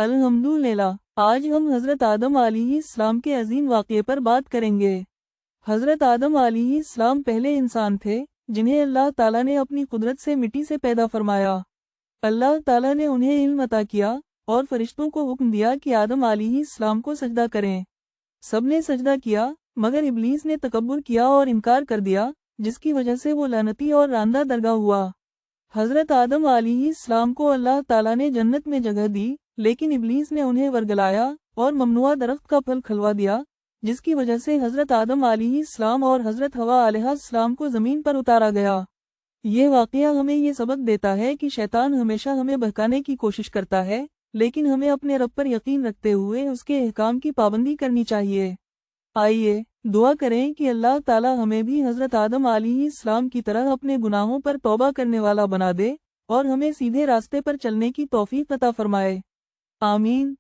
الحمدللہ، آج ہم حضرت آدم علیہ السلام کے عظیم واقعے پر بات کریں گے۔ حضرت آدم علیہ السلام پہلے انسان تھے جنہیں اللہ تعالیٰ نے اپنی قدرت سے مٹی سے پیدا فرمایا۔ اللہ تعالیٰ نے انہیں علم عطا کیا اور فرشتوں کو حکم دیا کہ آدم علیہ السلام کو سجدہ کریں۔ سب نے سجدہ کیا مگر ابلیس نے تکبر کیا اور انکار کر دیا، جس کی وجہ سے وہ لعنتی اور راندہ درگاہ ہوا۔ حضرت آدم علیہ السلام کو اللہ تعالیٰ نے جنت میں جگہ دی، لیکن ابلیس نے انہیں ورگلایا اور ممنوعہ درخت کا پھل کھلوا دیا، جس کی وجہ سے حضرت آدم علیہ السلام اور حضرت حوا علیہ السلام کو زمین پر اتارا گیا۔ یہ واقعہ ہمیں یہ سبق دیتا ہے کہ شیطان ہمیشہ ہمیں بہکانے کی کوشش کرتا ہے، لیکن ہمیں اپنے رب پر یقین رکھتے ہوئے اس کے احکام کی پابندی کرنی چاہیے۔ آئیے دعا کریں کہ اللہ تعالیٰ ہمیں بھی حضرت آدم علیہ السلام کی طرح اپنے گناہوں پر توبہ کرنے والا بنا دے اور ہمیں سیدھے راستے پر چلنے کی توفیق عطا فرمائے۔ آمین۔